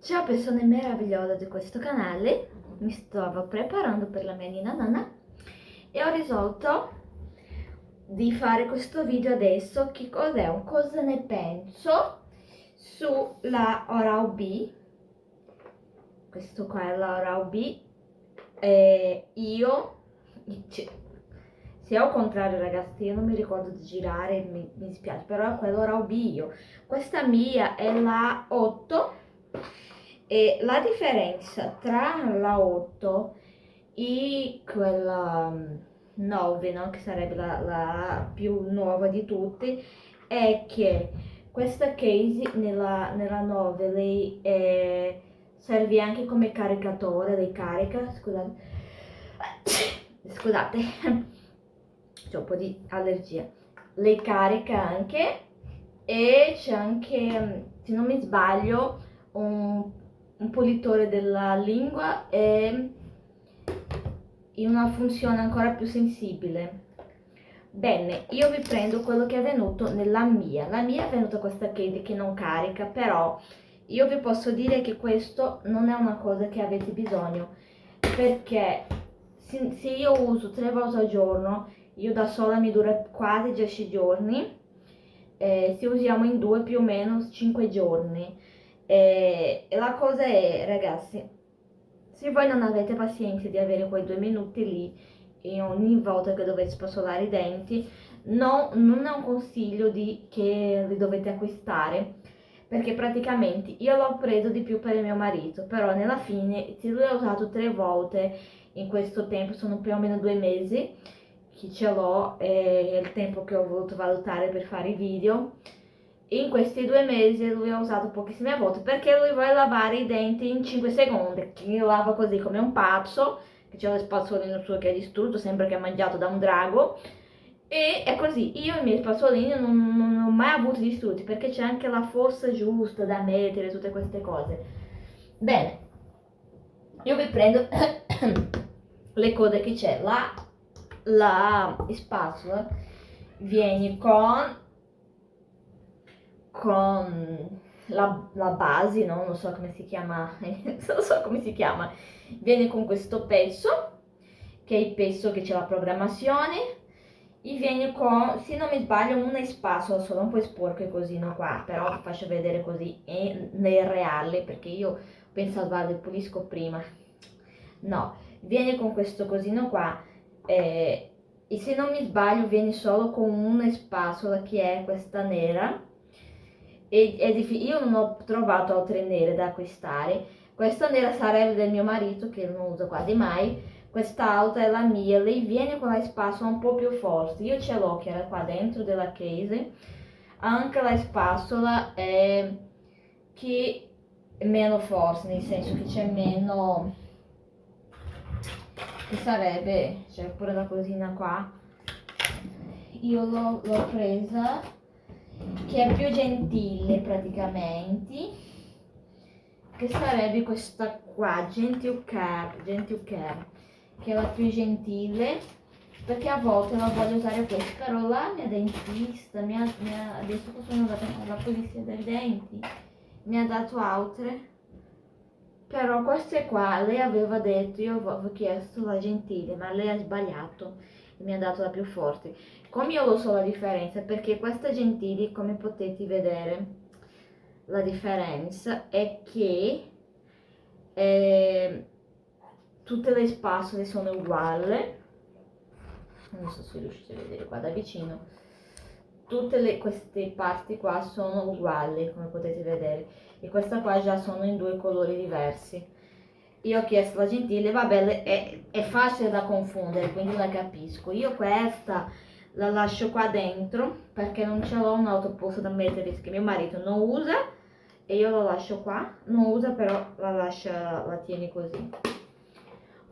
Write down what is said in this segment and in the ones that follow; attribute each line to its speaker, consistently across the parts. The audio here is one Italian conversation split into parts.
Speaker 1: Ciao persone meravigliose di questo canale, mi stavo preparando per la mia nina nana e ho risolto di fare questo video adesso. Che cos'è? Cosa ne penso sulla Oral-B. Questo qua è la Oral-B e se è al contrario ragazzi, io non mi ricordo di girare, mi dispiace, però è quello Oral-B io. Questa mia è la 8. E la differenza tra la 8 e quella 9, no? Che sarebbe la più nuova di tutte, è che questa case nella 9 lei serve anche come caricatore, lei carica, scusate, c'ho un po' di allergia. Lei carica anche e c'è anche, se non mi sbaglio, un pulitore della lingua e in una funzione ancora più sensibile. Bene, io vi prendo quello che è venuto nella mia. La mia è venuta questa case che non carica, però io vi posso dire che questo non è una cosa che avete bisogno, perché se io uso 3 volte al giorno, io da sola mi dura quasi 10 giorni, se usiamo in due più o meno 5 giorni. E la cosa è, ragazzi, se voi non avete pazienza di avere quei 2 minuti lì e ogni volta che dovete spazzolare i denti, no, non è un consiglio che li dovete acquistare, perché praticamente io l'ho preso di più per il mio marito, però nella fine se lui ha usato 3 volte in questo tempo, sono più o meno 2 mesi che ce l'ho, è il tempo che ho voluto valutare per fare i video. In questi 2 mesi lui ha usato pochissime volte perché lui vuole lavare i denti in 5 secondi, che lava così come un pazzo, che c'è lo spazzolino suo che è distrutto, sembra che ha mangiato da un drago. E è così, io i miei spazzolini non ho mai avuto distrutti perché c'è anche la forza giusta da mettere, tutte queste cose. Bene, io vi prendo le code che c'è. La spazzola viene con la base, no? Non so come si chiama, non so come si chiama. Viene con questo pezzo, che è il pezzo che c'è la programmazione, e viene con, se non mi sbaglio, una spazzola solo un po' sporco così, no qua, però vi faccio vedere così nel reale, perché io penso vado e pulisco prima. No, viene con questo cosino qua, e se non mi sbaglio viene solo con una spazzola che è questa nera, io non ho trovato altre nere da acquistare. Questa nera sarebbe del mio marito che non usa quasi mai, quest'altra è la mia, lei viene con la spazzola un po' più forte, io ce l'ho che era qua dentro della case, anche la spazzola è che è meno forte, nel senso che c'è meno, che sarebbe, c'è pure la cosina qua, io l'ho presa, che è più gentile praticamente, che sarebbe questa qua, Gentle Care, che è la più gentile, perché a volte la voglio usare questa, però la mia dentista adesso che sono andata alla pulizia dei denti, mi ha dato altre, però queste qua lei aveva detto, io avevo chiesto la gentile, ma lei ha sbagliato e mi ha dato la più forte. Come io lo so la differenza? Perché questa gentile, come potete vedere, la differenza è che tutte le spazzole sono uguali, non so se riuscite a vedere qua da vicino, queste parti qua sono uguali, come potete vedere, e questa qua già sono in due colori diversi. Io ho chiesto la gentile, vabbè, è facile da confondere, quindi la capisco. Io questa la lascio qua dentro perché non ce l'ho un altro posto da mettere che mio marito non usa, e io la lascio qua, non usa però la tieni così.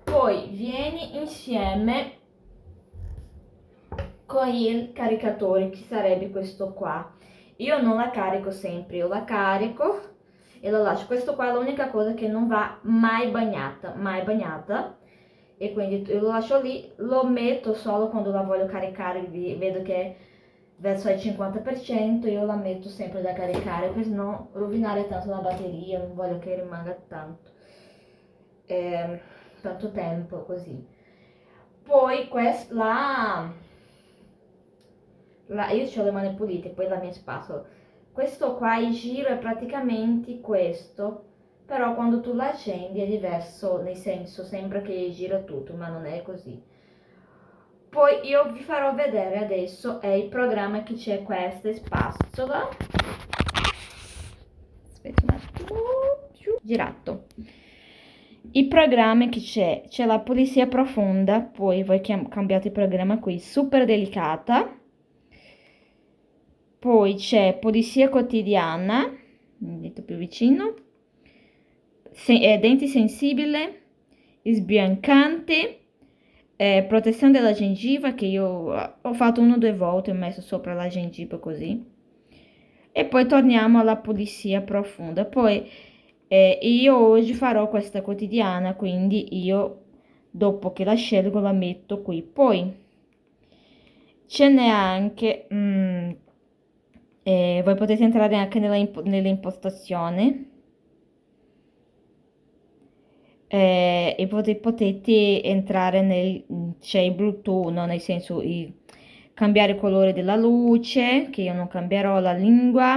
Speaker 1: Poi vieni insieme con il caricatore, che sarebbe questo qua. Io non la carico sempre, io la carico e la lascio. Questo qua è l'unica cosa che non va mai bagnata, e quindi io lo lascio lì, lo metto solo quando la voglio caricare, vedo che verso il 50%, io la metto sempre da caricare per non rovinare tanto la batteria, non voglio che rimanga tanto tempo così. Poi io ho le mani pulite, poi la mia spatola. Questo qua, il giro è praticamente questo, però quando tu la accendi è diverso, nel senso sembra che gira tutto, ma non è così. Poi io vi farò vedere adesso è il programma che c'è questa spazzola. Aspetta un attimo. Girato. Il programma che c'è la polizia profonda, poi voi cambiate il programma qui, super delicata. Poi c'è polizia quotidiana, un dito più vicino, denti sensibile, sbiancante, protezione della gengiva che io ho fatto 1 o 2 volte, ho messo sopra la gengiva così. E poi torniamo alla pulizia profonda. Poi io oggi farò questa quotidiana, quindi io dopo che la scelgo la metto qui. Poi ce n'è anche, voi potete entrare anche nelle impostazioni. E potete entrare c'è il Bluetooth, no? Nel senso cambiare il colore della luce, che io non cambierò la lingua,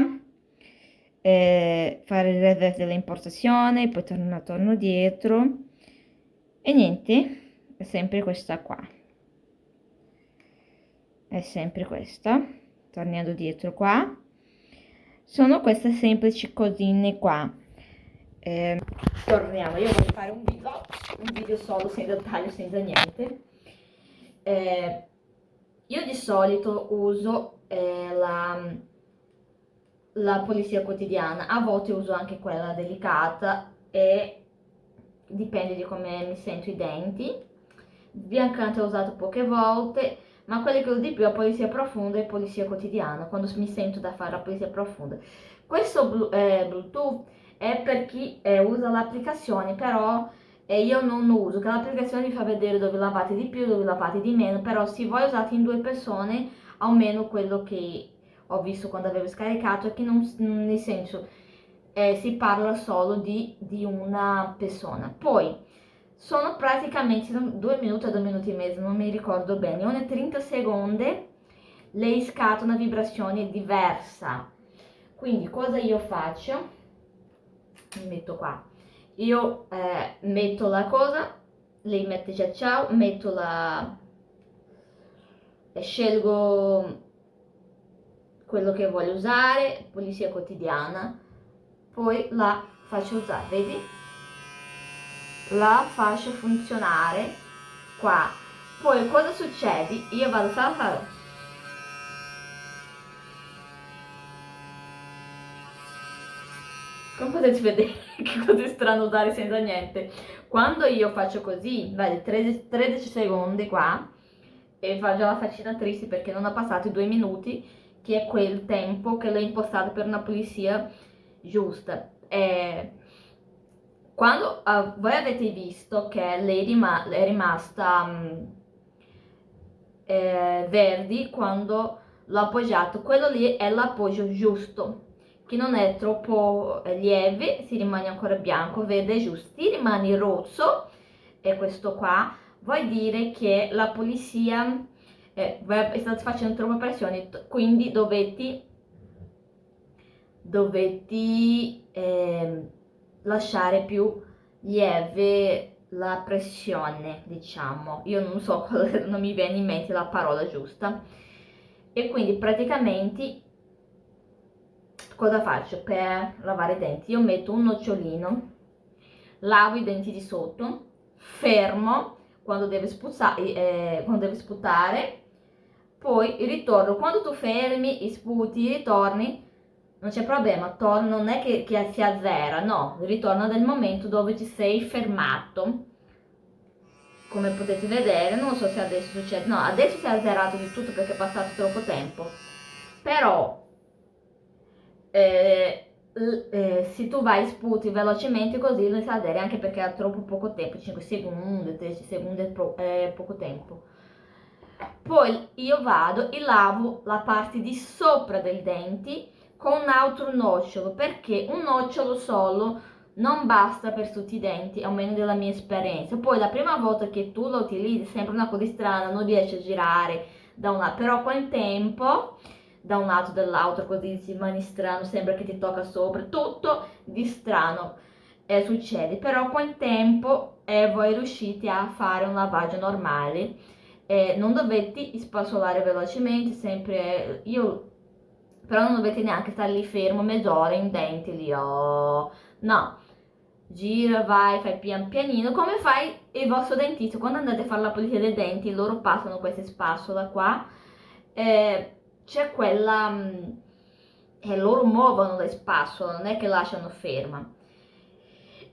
Speaker 1: fare il reset delle impostazioni, poi torno dietro e niente, è sempre questa qua, è sempre questa, tornando dietro qua, sono queste semplici cosine qua. Torniamo, io voglio fare un video solo, senza taglio, senza niente. Io di solito uso la polizia quotidiana, a volte uso anche quella delicata e dipende di come mi sento i denti. Sbiancante ho usato poche volte, ma quelli che uso di più è polizia profonda e polizia quotidiana, quando mi sento da fare la polizia profonda. Questo Bluetooth è per chi usa l'applicazione, però io non uso, che l'applicazione vi fa vedere dove lavate di più, dove lavate di meno, però se voi usate in 2 persone, almeno quello che ho visto quando avevo scaricato è che non, nel senso si parla solo di una persona. Poi sono praticamente 2 minuti o 2 minuti e mezzo, non mi ricordo bene, ogni 30 secondi lei scatta una vibrazione diversa. Quindi cosa io faccio? Mi metto qua, io metto la cosa, lei mette già ciao, metto scelgo quello che voglio usare, polizia quotidiana, poi la faccio usare, vedi? La faccio funzionare qua. Poi cosa succede? Io vado a fare. Come potete vedere che cosa è strano usare senza niente. Quando io faccio così, vedi, 13 secondi qua, e fa già la faccina triste perché non ha passato i 2 minuti, che è quel tempo che l'ho impostato per una pulizia giusta. Quando voi avete visto che lei è rimasta verdi quando l'ho appoggiato, quello lì è l'appoggio giusto, che non è troppo lieve, si rimane ancora bianco, verde giusto, si rimane rosso, e questo qua vuol dire che la polizia state facendo troppa pressione, quindi dovete lasciare più lieve la pressione, diciamo. Io non so, non mi viene in mente la parola giusta. E quindi praticamente cosa faccio per lavare i denti? Io metto un nocciolino, lavo i denti di sotto, fermo quando deve sputare, poi ritorno. Quando tu fermi, sputi, ritorni, non c'è problema, non è che si azzera, no, ritorna nel momento dove ti sei fermato. Come potete vedere, non so se adesso succede, no, adesso si è azzerato di tutto perché è passato troppo tempo, però se tu vai sputi velocemente così non si azzera, anche perché ha troppo poco tempo, 5 secondi, 10 secondi è poco tempo. Poi io vado e lavo la parte di sopra dei denti con un altro nocciolo, perché un nocciolo solo non basta per tutti i denti, almeno della mia esperienza. Poi la prima volta che tu lo utilizzi sembra una cosa strana, non riesci a girare da un lato, però con il tempo da un lato dall'altro così si rimane strano, sembra che ti tocca sopra, tutto di strano succede, però con il tempo voi riuscite a fare un lavaggio normale, non dovete spassolare velocemente, sempre io, però non dovete neanche stare lì fermo mezz'ora in denti lì, oh, no, gira, vai, fai pian pianino, come fai il vostro dentista quando andate a fare la pulizia dei denti, loro passano queste spazzola qua, c'è quella, e loro muovono le spazzole, non è che lasciano ferma.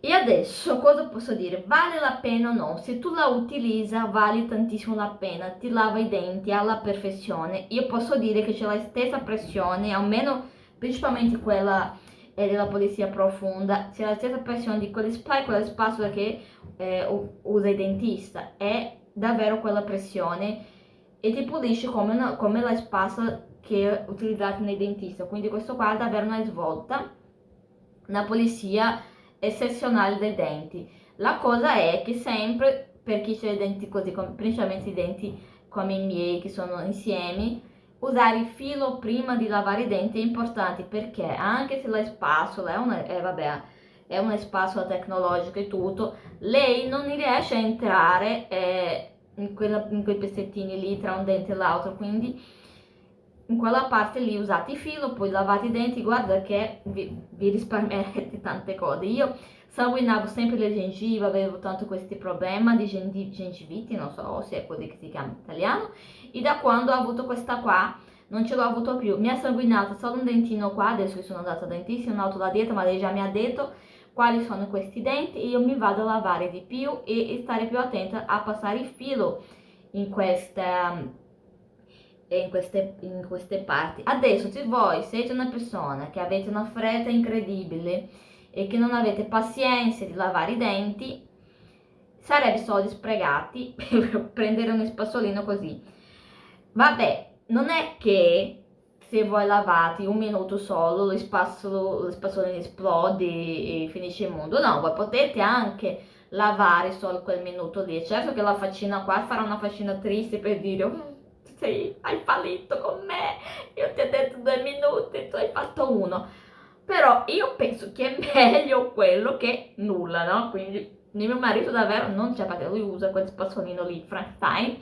Speaker 1: E adesso cosa posso dire? Vale la pena o no? Se tu la utilizza vale tantissimo la pena, ti lava i denti alla perfezione. Io posso dire che c'è la stessa pressione, almeno principalmente quella della pulizia profonda, c'è la stessa pressione di quelle spazzole che usa il dentista. È davvero quella pressione e ti pulisce come la spazzola che utilizzate nei dentisti. Quindi questo qua è davvero una svolta, una pulizia eccezionale dei denti. La cosa è che sempre per chi ha i denti così, principalmente i denti come i miei che sono insieme, usare il filo prima di lavare i denti è importante, perché anche se la spazzola è una spazzola tecnologica e tutto, lei non riesce a entrare in quei pezzettini lì tra un dente e l'altro, quindi in quella parte lì usate il filo, poi lavate i denti, guarda che vi risparmierete tante cose. Io sanguinavo sempre le gengive, avevo tanto questi problemi di gengiviti, non so se è così che si chiama in italiano, e da quando ho avuto questa qua non ce l'ho avuto più. Mi ha sanguinato solo un dentino qua, adesso che sono andata al dentista, un altro da dietro, ma lei già mi ha detto quali sono questi denti e io mi vado a lavare di più e stare più attenta a passare il filo in in queste parti. Adesso se voi siete una persona che avete una fretta incredibile e che non avete pazienza di lavare i denti, sarebbe soldi sprecati per prendere un spassolino così. Vabbè, non è che se voi lavate un minuto solo lo spassolino esplode e finisce il mondo. No, voi potete anche lavare solo quel minuto lì. Certo che la faccina qua farà una faccina triste per dire sì, hai fallito con me, io ti ho detto 2 minuti, tu hai fatto uno. Però io penso che è meglio quello che nulla, no? Quindi mio marito davvero non c'è, perché lui usa quel spazzolino lì, Frankenstein,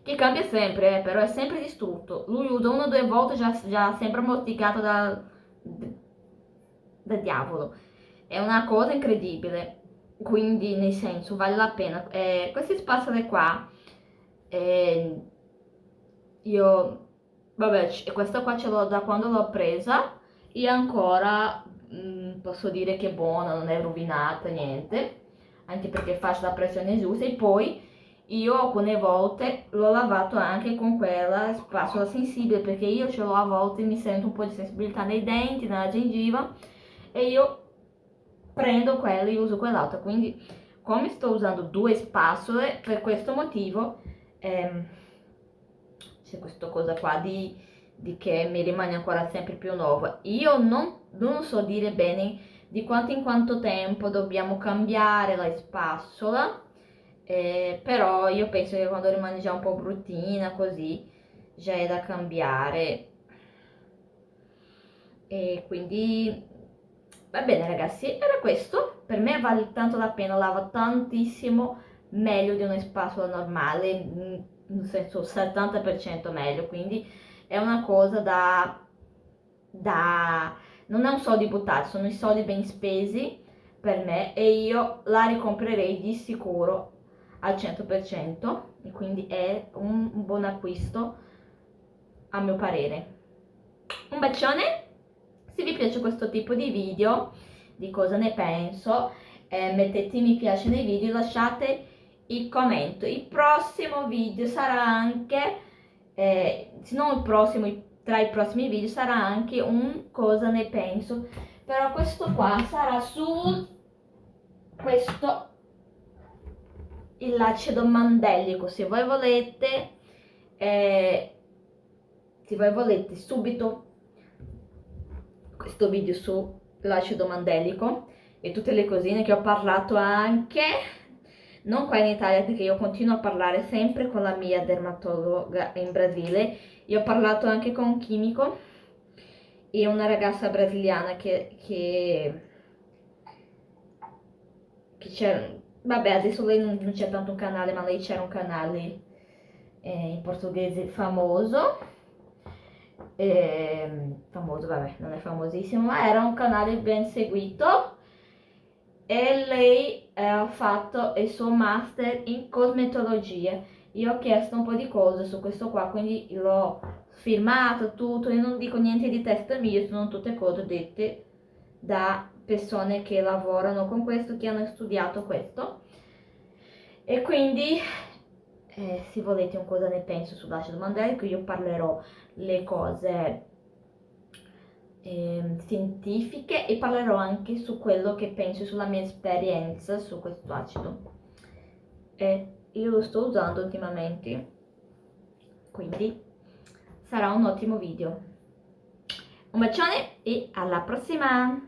Speaker 1: che cambia sempre, però è sempre distrutto. Lui usa 1 o 2 volte, già sempre morticato da diavolo. È una cosa incredibile, quindi nel senso vale la pena. Questi spazzole qua, eh, io, vabbè, questa qua ce l'ho da quando l'ho presa e ancora posso dire che è buona, non è rovinata, niente, anche perché fa la pressione giusta. E poi io alcune volte l'ho lavato anche con quella spazzola sensibile, perché io ce l'ho a volte, mi sento un po' di sensibilità nei denti, nella gengiva e io prendo quella e uso quell'altra. Quindi come sto usando 2 spazzole, per questo motivo c'è questa cosa qua di che mi rimane ancora sempre più nuova. Io non so dire bene di quanto in quanto tempo dobbiamo cambiare la spazzola, però io penso che quando rimane già un po' bruttina così già è da cambiare. E quindi va bene ragazzi, era questo. Per me vale tanto la pena, lava tantissimo meglio di una spatola normale, nel senso 70% meglio, quindi è una cosa non è un soldi buttati, sono i soldi ben spesi per me e io la ricomprerei di sicuro al 100% e quindi è un buon acquisto a mio parere. Un bacione, se vi piace questo tipo di video, di cosa ne penso, mettete mi piace nei video, lasciate il commento. Il prossimo video sarà anche, se non il prossimo, tra i prossimi video sarà anche un cosa ne penso, però questo qua sarà su questo, il l'acido mandelico, se voi volete E se voi volete subito questo video sull'acido mandelico e tutte le cosine che ho parlato anche, non qua in Italia perché io continuo a parlare sempre con la mia dermatologa in Brasile, io ho parlato anche con un chimico e una ragazza brasiliana che c'era, vabbè adesso lei non c'è tanto un canale, ma lei c'era un canale in portoghese famoso, famoso, vabbè, non è famosissimo, ma era un canale ben seguito e lei ha fatto il suo master in cosmetologia. Io ho chiesto un po' di cose su questo qua, quindi l'ho firmato tutto, io non dico niente di testa mia, sono tutte cose dette da persone che lavorano con questo, che hanno studiato questo. E quindi se volete un cosa ne penso sull'acido mandelico, io parlerò le cose scientifiche e parlerò anche su quello che penso, sulla mia esperienza su questo acido. E io lo sto usando ultimamente, quindi sarà un ottimo video. Un bacione e alla prossima!